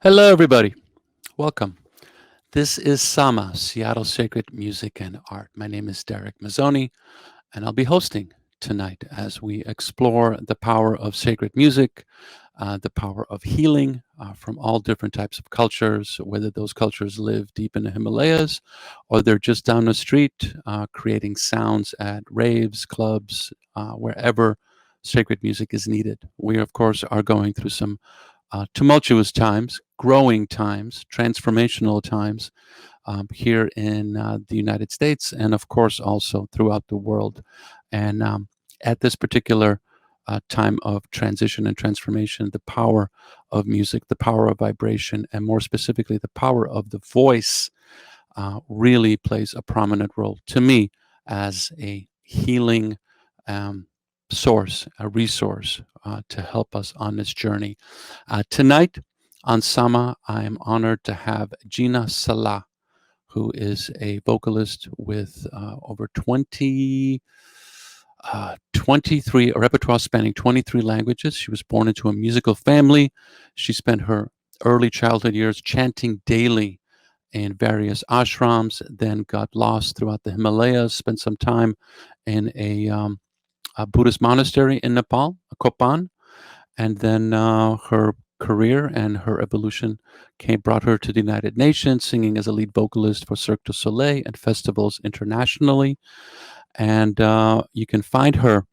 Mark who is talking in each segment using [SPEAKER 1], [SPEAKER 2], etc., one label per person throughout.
[SPEAKER 1] Hello, everybody. Welcome. This is Sama, Seattle Sacred Music and Art. My name is Derek Mazzoni, and I'll be hosting tonight as we explore the power of sacred music, the power of healing from all different types of cultures, whether those cultures live deep in the Himalayas or they're just down the street creating sounds at raves, clubs, wherever sacred music is needed. We, of course, are going through some tumultuous times, growing times, transformational times here in the United States, and of course also throughout the world. And at this particular time of transition and transformation, the power of music, the power of vibration, and more specifically, the power of the voice really plays a prominent role to me as a healing source, a resource to help us on this journey. Tonight on Sama, I am honored to have Gina Salá, who is a vocalist with over 23, a repertoire spanning 23 languages. She was born into a musical family. She spent her early childhood years chanting daily in various ashrams, then got lost throughout the Himalayas, spent some time in a Buddhist monastery in Nepal, Kopan, and then her career and her evolution brought her to the United Nations, singing as a lead vocalist for Cirque du Soleil and festivals internationally. And you can find her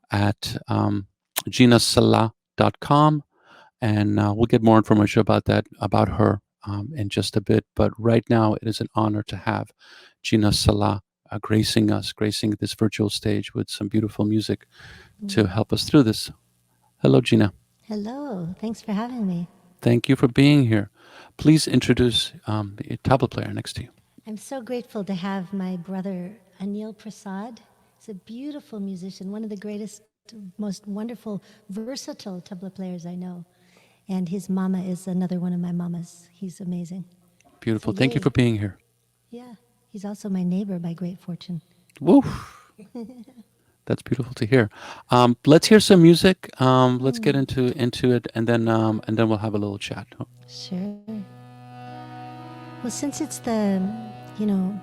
[SPEAKER 1] at ginasalá.com, and we'll get more information about that, about her in just a bit. But right now, it is an honor to have Gina Salá gracing this virtual stage with some beautiful music to help us through this. Hello, Gina.
[SPEAKER 2] Hello. Thanks for having me.
[SPEAKER 1] Thank you for being here. Please introduce the tabla player next to you.
[SPEAKER 2] I'm so grateful to have my brother Anil Prasad. He's a beautiful musician, one of the greatest, most wonderful, versatile tabla players I know. And his mama is another one of my mamas. He's amazing.
[SPEAKER 1] Beautiful.
[SPEAKER 2] So
[SPEAKER 1] Thank you for being here.
[SPEAKER 2] Yeah. He's also my neighbor by great fortune.
[SPEAKER 1] Woo! That's beautiful to hear. Let's hear some music. Let's get into it, and then we'll have a little chat.
[SPEAKER 2] Sure. Well, since it's the,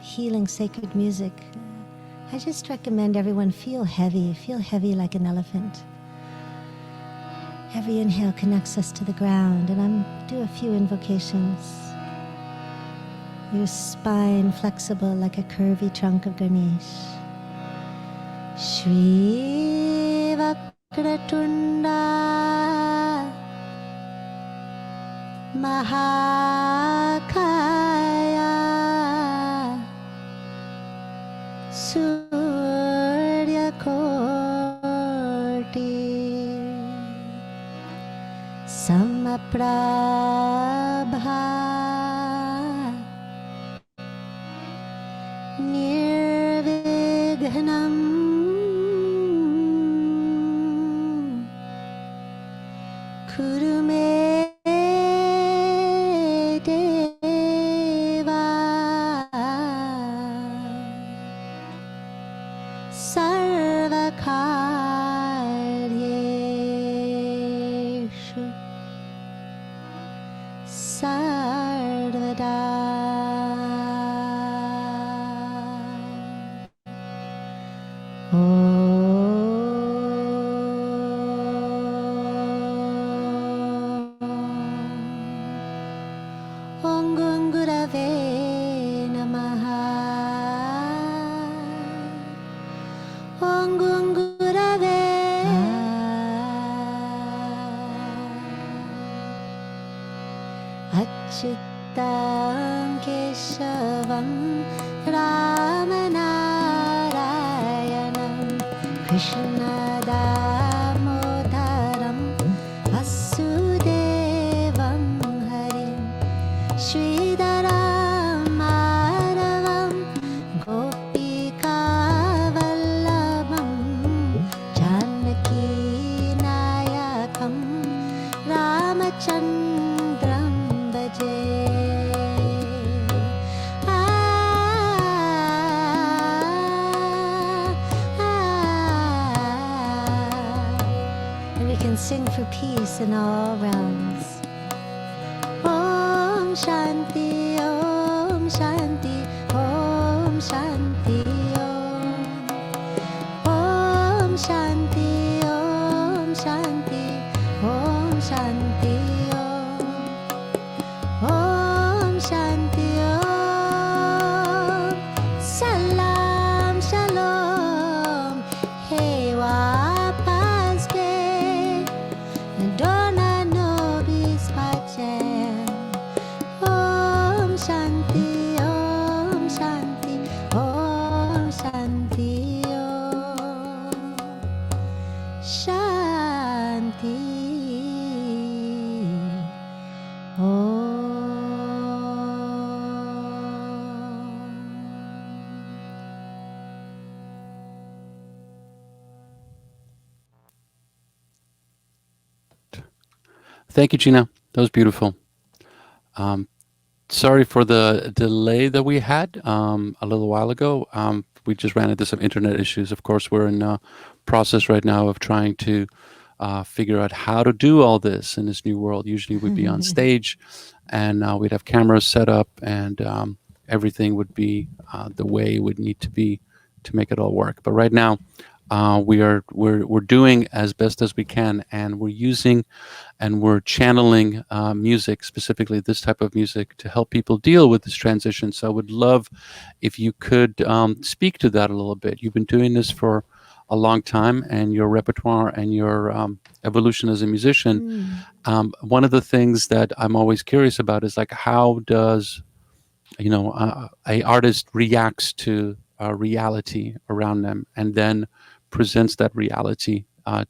[SPEAKER 2] healing sacred music, I just recommend everyone feel heavy like an elephant. Every inhale connects us to the ground, and I'm do a few invocations. Your spine flexible like a curvy trunk of Ganesh. Shri Vakratunda Mahakaya Surya Koti Samaprabha Nirvighnam Kurume Deva Sarvakaryeshu Sarvada Achyutam Keshavam Ramanarayanam Krishna Damodaram Vasudevam Harim Sridharam Madhavam Gopika Vallabham Janaki Nayakam Ramachandram And we can sing for peace in all realms. Oh Shanti, Om Shanti, Om Shanti, Om Shanti, Om Shanti, Om Shanti, Om Shanti, Om Salam, Shalom, Hewa Pazke, Dona Nobis Pacem, Om Shanti, Om Shanti, Om Shanti, Om Shanti, Om.
[SPEAKER 1] Thank you, Gina. That was beautiful. Sorry for the delay that we had a little while ago. We just ran into some internet issues. Of course, we're in a process right now of trying to figure out how to do all this in this new world. Usually we'd be on stage and we'd have cameras set up and everything would be the way it would need to be to make it all work. But right now, we're doing as best as we can, and we're using and we're channeling music, specifically this type of music, to help people deal with this transition. So I would love if you could speak to that a little bit. You've been doing this for a long time, and your repertoire and your evolution as a musician. One of the things that I'm always curious about is like, how does a artist reacts to reality around them, and then presents that reality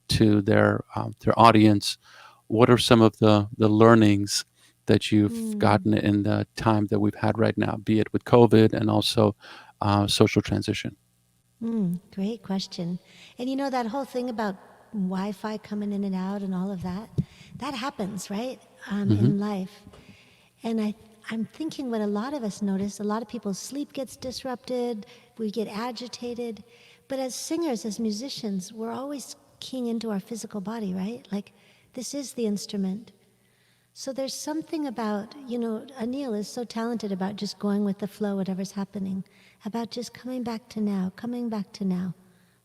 [SPEAKER 1] to their audience. What are some of the learnings that you've gotten in the time that we've had right now, be it with COVID and also social transition?
[SPEAKER 2] Great question. And you know, that whole thing about Wi-Fi coming in and out and all of that, that happens, right, in life. And I'm thinking what a lot of us notice, a lot of people's sleep gets disrupted, we get agitated. But as singers, as musicians, we're always keying into our physical body, right? Like, this is the instrument. So there's something about, Anil is so talented about just going with the flow, whatever's happening, about just coming back to now,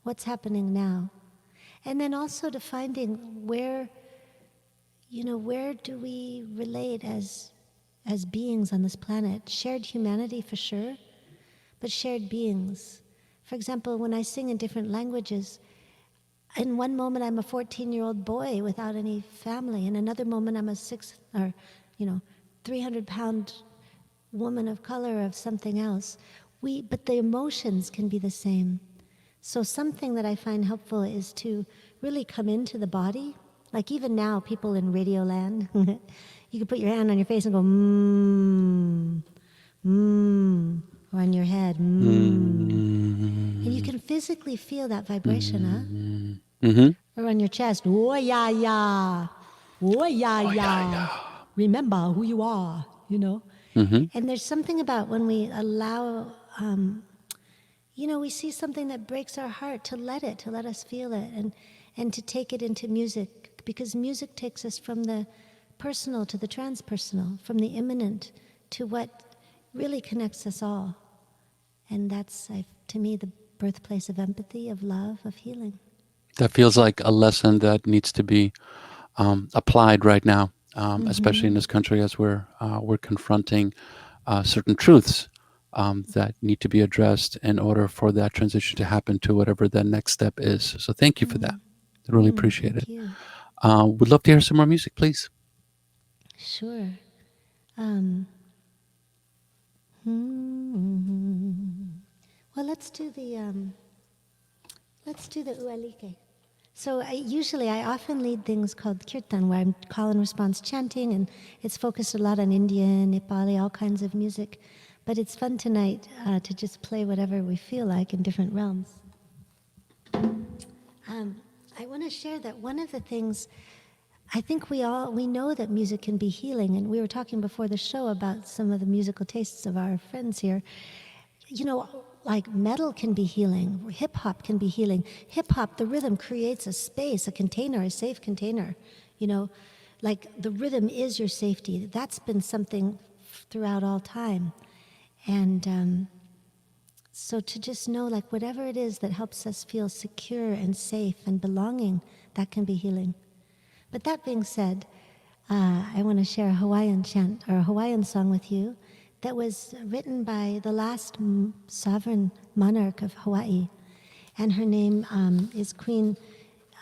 [SPEAKER 2] what's happening now. And then also to finding where do we relate as beings on this planet? Shared humanity for sure, but shared beings. For example, when I sing in different languages, in one moment I'm a 14-year-old boy without any family. In another moment I'm a 300-pound woman of color of something else. But the emotions can be the same. So something that I find helpful is to really come into the body. Like even now, people in radio land, you can put your hand on your face and go, or on your head, And you can physically feel that vibration, Or on your chest, oh yeah, yeah, oh yeah, yeah. Remember who you are, And there's something about when we allow, we see something that breaks our heart, to let us feel it, and to take it into music, because music takes us from the personal to the transpersonal, from the immanent to what really connects us all. And that's, to me, the birthplace of empathy, of love, of healing.
[SPEAKER 1] That feels like a lesson that needs to be applied right now, especially in this country, as we're confronting certain truths that need to be addressed in order for that transition to happen to whatever the next step is. So thank you for that. I really appreciate it.
[SPEAKER 2] You.
[SPEAKER 1] Would love to hear some more music, please.
[SPEAKER 2] Sure. Well, let's do the ualike. So I often lead things called kirtan, where I'm call and response chanting, and it's focused a lot on Indian, Nepali, all kinds of music. But it's fun tonight to just play whatever we feel like in different realms. I want to share that one of the things, I think we know that music can be healing, and we were talking before the show about some of the musical tastes of our friends here. Like metal can be healing, hip-hop can be healing. Hip-hop, the rhythm creates a space, a container, a safe container. Like the rhythm is your safety. That's been something throughout all time. And so to just know, like, whatever it is that helps us feel secure and safe and belonging, that can be healing. But that being said, I want to share a Hawaiian chant or a Hawaiian song with you that was written by the last sovereign monarch of Hawaii. And her name is Queen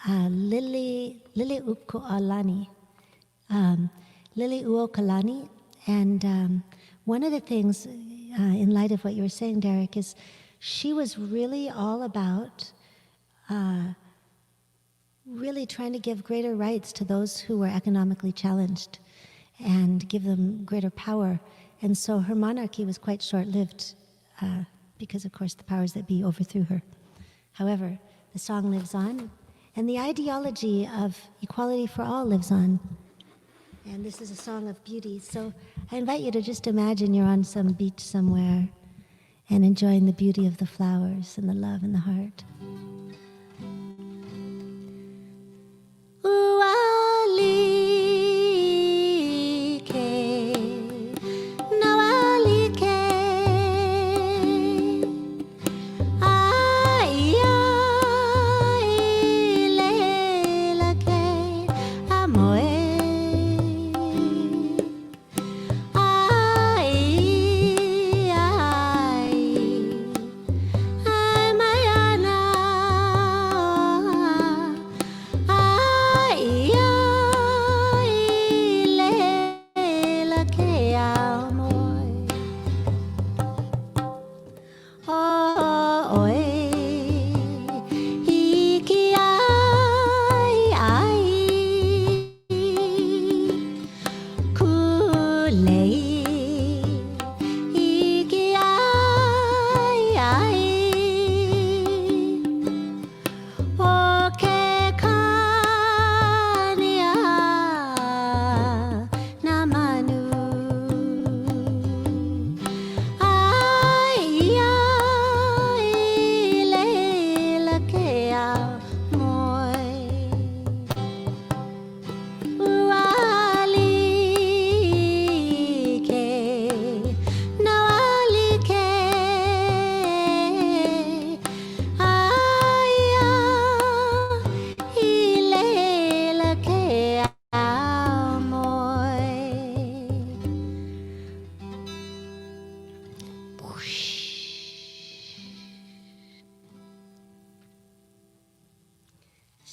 [SPEAKER 2] Liliuokalani. Liliuokalani. And one of the things, in light of what you were saying, Derek, is she was really all about really trying to give greater rights to those who were economically challenged and give them greater power. And so her monarchy was quite short-lived because, of course, the powers that be overthrew her. However, the song lives on, and the ideology of equality for all lives on. And this is a song of beauty. So I invite you to just imagine you're on some beach somewhere and enjoying the beauty of the flowers and the love in the heart.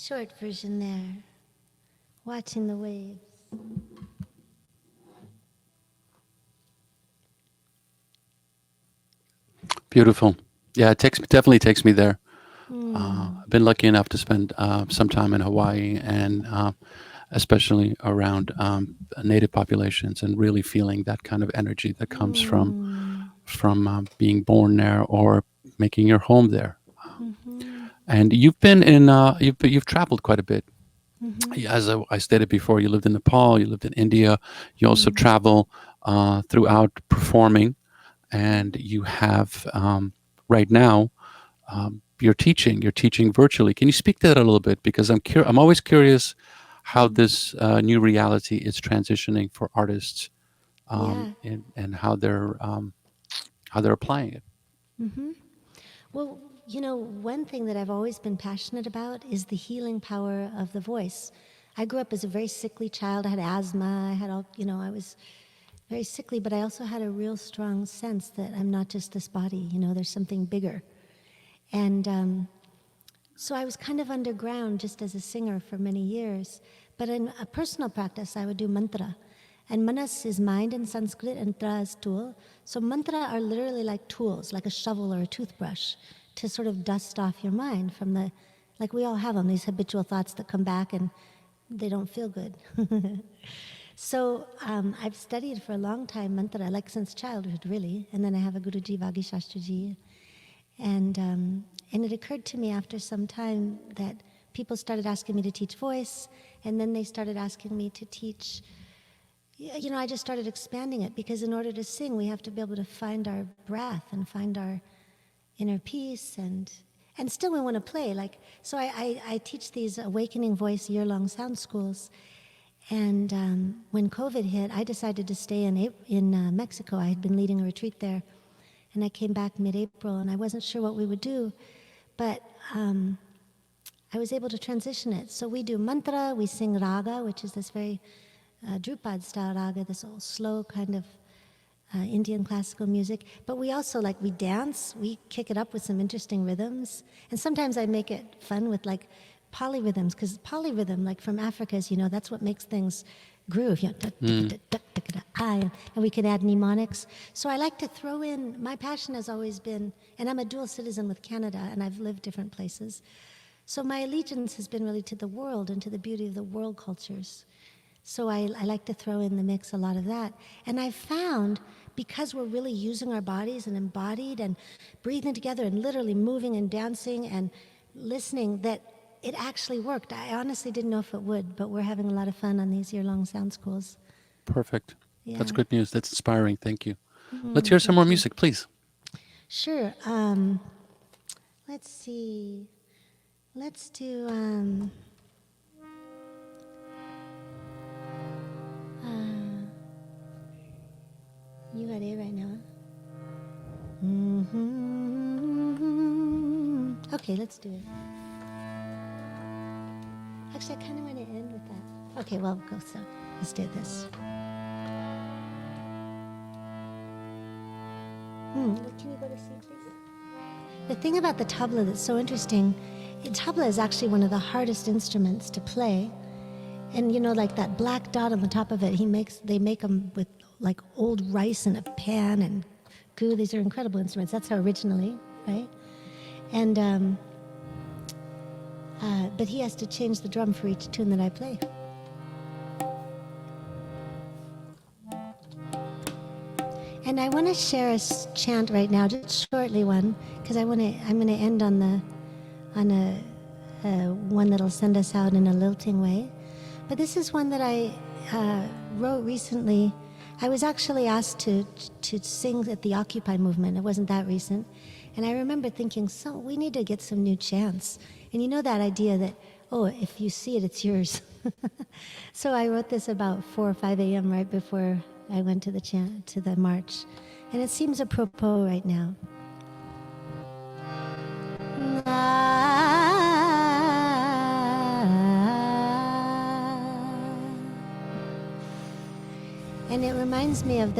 [SPEAKER 2] Short version there, watching the waves.
[SPEAKER 1] Beautiful. Yeah, it definitely takes me there. I've been lucky enough to spend some time in Hawaii, and especially around native populations, and really feeling that kind of energy that comes from being born there or making your home there. And you've been in you've traveled quite a bit. As I stated before, you lived in Nepal, you lived in India. You also travel throughout performing, and you have right now you're teaching virtually. Can you speak to that a little bit? Because I'm always curious how this new reality is transitioning for artists, and how they're applying it.
[SPEAKER 2] Well, you know, one thing that I've always been passionate about is the healing power of the voice. I grew up as a very sickly child. I had asthma. I had all, you know, I was very sickly, but I also had a real strong sense that I'm not just this body, you know, there's something bigger. And so I was kind of underground just as a singer for many years. But in a personal practice, I would do mantra. And manas is mind in Sanskrit, and tra is tool. So mantra are literally like tools, like a shovel or a toothbrush, to sort of dust off your mind from the, like we all have them, these habitual thoughts that come back and they don't feel good. So I've studied for a long time mantra, like since childhood, really. And then I have a Guruji, Vagesh Shastriji. And it occurred to me after some time that people started asking me to teach voice, and then they started asking me to teach. You know, I just started expanding it, because in order to sing, we have to be able to find our breath and find our inner peace, and still we want to play. Like, so I teach these awakening voice year-long sound schools, And when COVID hit, I decided to stay in Mexico. I had been leading a retreat there. And I came back mid-April, and I wasn't sure what we would do. But I was able to transition it. So we do mantra, we sing raga, which is this very Drupad style raga, this old slow kind of Indian classical music. But we also, we dance, we kick it up with some interesting rhythms. And sometimes I make it fun with polyrhythms, because polyrhythm, from Africa, as you know, that's what makes things groove. And we can add mnemonics. So I like to throw in, my passion has always been, and I'm a dual citizen with Canada, and I've lived different places. So my allegiance has been really to the world and to the beauty of the world cultures. So I like to throw in the mix a lot of that. And I found, because we're really using our bodies and embodied and breathing together and literally moving and dancing and listening, that it actually worked. I honestly didn't know if it would, but we're having a lot of fun on these year-long sound schools.
[SPEAKER 1] Perfect.
[SPEAKER 2] Yeah.
[SPEAKER 1] That's good news. That's inspiring. Thank you. Let's hear some more music, please.
[SPEAKER 2] Sure. Let's see. Let's do... you got A right now. Okay, let's do it. Actually, I kind of want to end with that. Okay, well, go so. Let's do this. Can you go to C, please? The thing about the tabla that's so interesting, tabla is actually one of the hardest instruments to play. And that black dot on the top of it, they make them with old rice in a pan and goo. These are incredible instruments. That's how originally, right? And but he has to change the drum for each tune that I play. And I want to share a chant right now, just shortly one, because I'm going to end on a one that'll send us out in a lilting way. But this is one that I wrote recently. I was actually asked to sing at the Occupy movement. It wasn't that recent. And I remember thinking, so we need to get some new chants. And you know that idea that, if you see it, it's yours. So I wrote this about 4 or 5 a.m. right before I went to the march. And it seems apropos right now. And it reminds me of,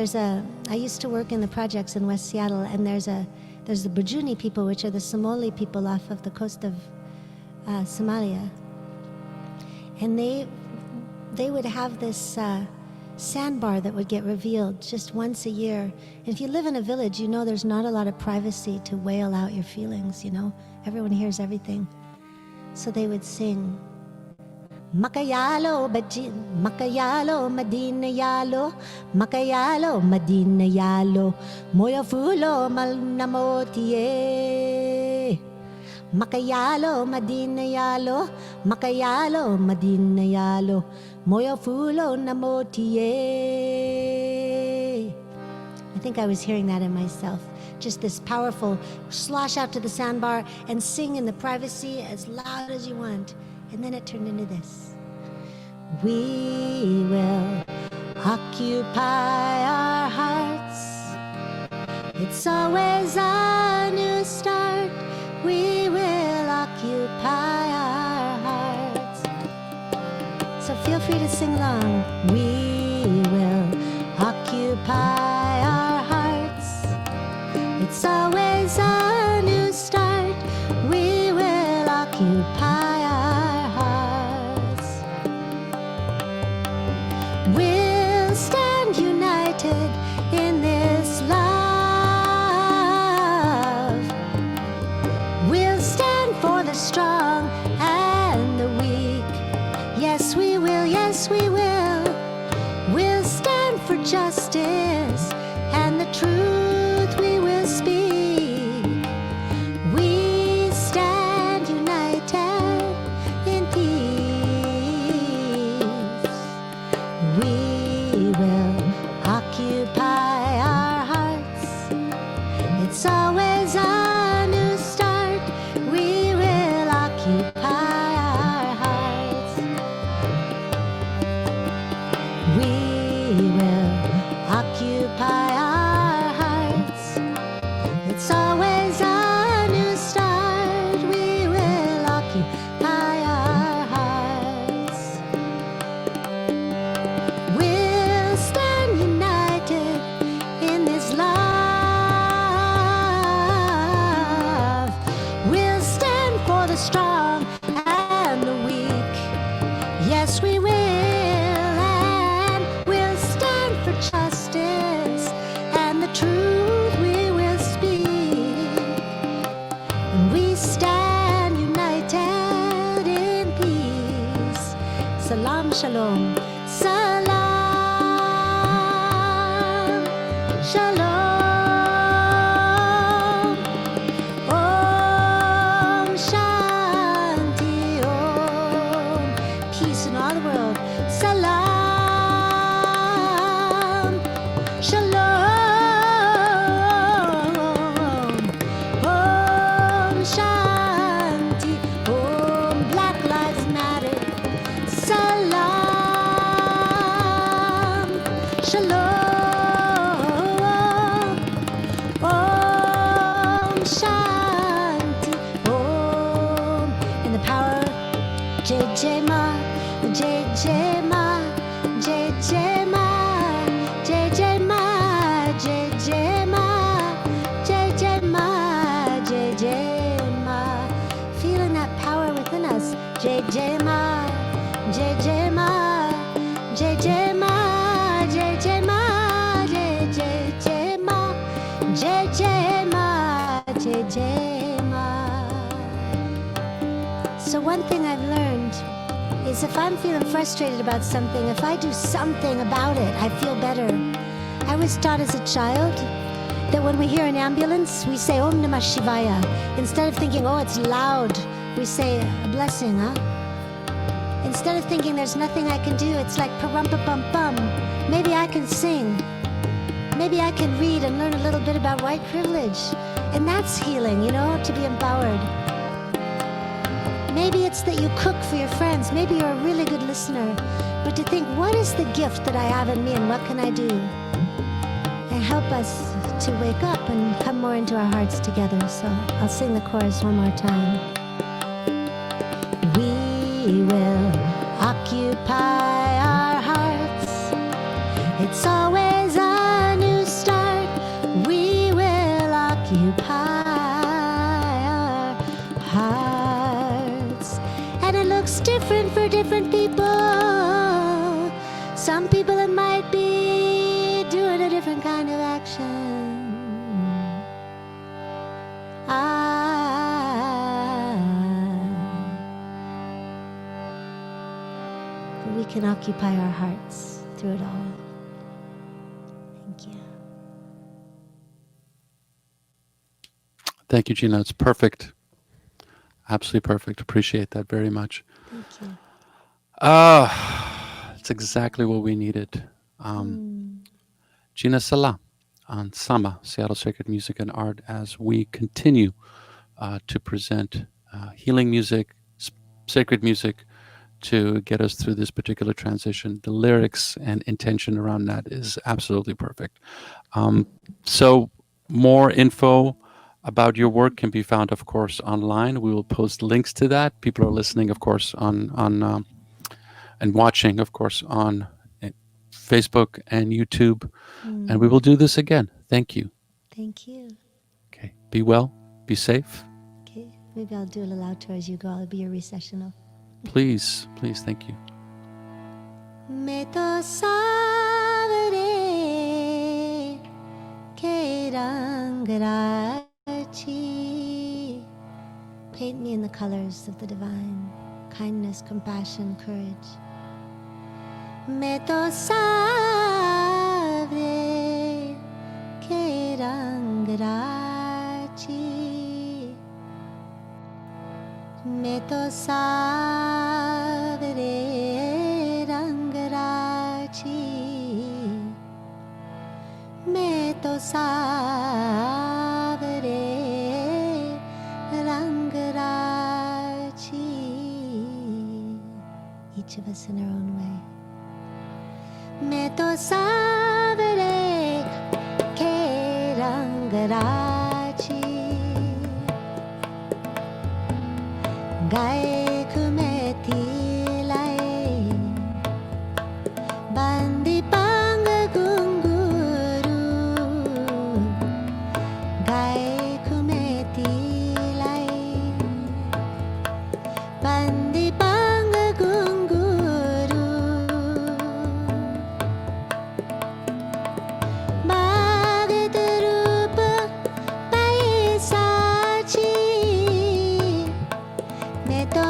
[SPEAKER 2] I used to work in the projects in West Seattle, and there's the Bujuni people, which are the Somali people off of the coast of Somalia. And they would have this sandbar that would get revealed just once a year. And if you live in a village, there's not a lot of privacy to wail out your feelings, Everyone hears everything. So they would sing, Makayalo, Makayalo, Madina Yalo, Makayalo, Madina Yalo, Moyafulo, Malnamotie. Makayalo, Madina Yalo, Makayalo, Madina Yalo, Moyafulo, Namotie. I think I was hearing that in myself. Just this powerful slosh out to the sandbar and sing in the privacy as loud as you want. And then it turned into this. We will occupy our hearts. It's always a new start. We will occupy our hearts. So feel free to sing along. We will occupy our hearts. It's always a new start. We will occupy our hearts. We'll stand united in this love. We'll stand for the strong and the weak. Yes, we will, yes, we will. We'll stand for justice shalom. Salam, shalom. Om Shanti Om. Peace in all the world. Salam, shalom. Om Shanti Om. Black Lives Matter. Salam, shalom. Om Shanti Om. And the power, Jai Jai Ma, Jai Jai Ma, Jai Jai Ma, Jai Jai Ma, Jai Jai Ma, Jai Jai Ma, Jai Jai Ma. Feeling that power within us. Jai Jai Ma, Jai Jai Ma, Jai Jai Ma, Jai Jai Ma, Jai Jai Ma, Jai Jai Ma, Jai Jai Ma. So one thing I've learned is if I'm feeling frustrated about something, if I do something about it, I feel better. I was taught as a child that when we hear an ambulance, we say Om Namah Shivaya. Instead of thinking, oh, it's loud, we say a blessing, huh? Instead of thinking there's nothing I can do, it's like pa-rum-pa-bum-bum. Maybe I can sing. Maybe I can read and learn a little bit about white privilege. And that's healing, you know, to be empowered. Maybe it's that you cook for your friends. Maybe you're a really good listener. But to think, what is the gift that I have in me and what can I do? And help us to wake up and come more into our hearts together. So I'll sing the chorus one more time. We will occupy our hearts. It's always a new start. We will occupy our hearts. And it looks different for different people. Some people it might be doing a different kind of action. We can occupy our hearts through it all. Thank you.
[SPEAKER 1] Thank you, Gina. It's perfect. Absolutely perfect. Appreciate that very much.
[SPEAKER 2] Thank you.
[SPEAKER 1] It's exactly what we needed. Gina Salá on Sama, Seattle Sacred Music and Art, as we continue to present healing music, sacred music, to get us through this particular transition. The lyrics and intention around that is absolutely perfect. So more info about your work can be found, of course, online. We will post links to that. People are listening, of course, on and watching, of course, on Facebook and YouTube. And we will do this again. Thank you.
[SPEAKER 2] Thank you.
[SPEAKER 1] Okay. Be well. Be safe.
[SPEAKER 2] Okay. Maybe I'll do a little outro as you go. I'll be your recessional.
[SPEAKER 1] Please, please, thank you.
[SPEAKER 2] Me to savare ke rang rachi. Paint me in the colors of the divine. Kindness, compassion, courage. Me to savare ke rang rachi. Me to savare rang rachi. Me to savare rang rachi. Each of us in our own way. Me to savare ke rang rachi. Gai kumeti lai bandi pang gunguru. Gai kumeti lai bandi pang gunguru. Bhagat rupa paisachi. Me to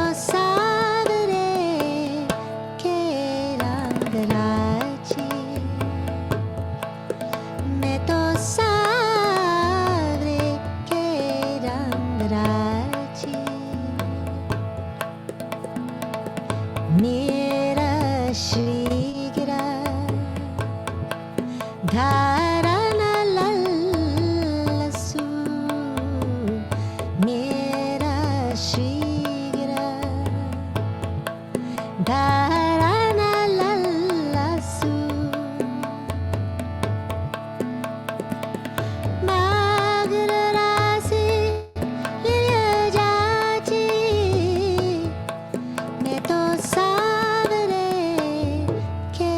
[SPEAKER 2] Mera Shrigira Dharana Lallasu Mera Shrigira Dharana Lallasu Magra Rasi Lirya Jachi Me to savare ke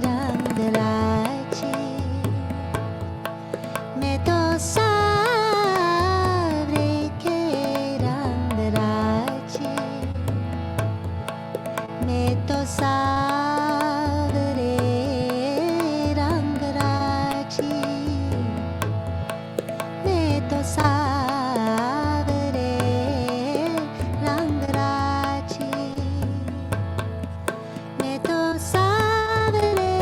[SPEAKER 2] rang rachi Me to savare ke rang rachi Me to savare rang rachi Me to savare rang rachi Me to savare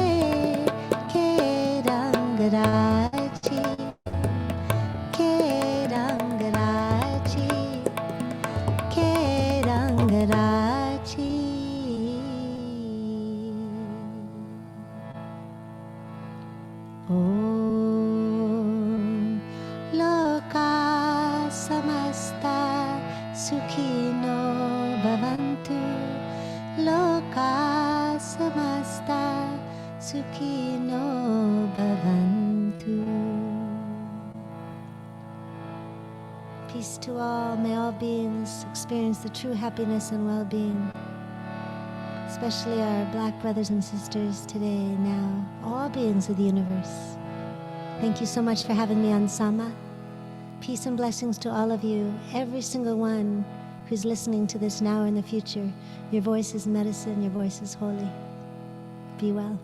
[SPEAKER 2] ke rang rachi ke rang rachi ke rang rachi Om Loka Samasta Sukhino Bhavantu Loka Samasta Sukhino Bhavantu. Peace to all. May all beings experience the true happiness and well-being, especially our Black brothers and sisters today, now, all beings of the universe. Thank you so much for having me on Sama. Peace and blessings to all of you, every single one who's listening to this now or in the future. Your voice is medicine, your voice is holy. Be well.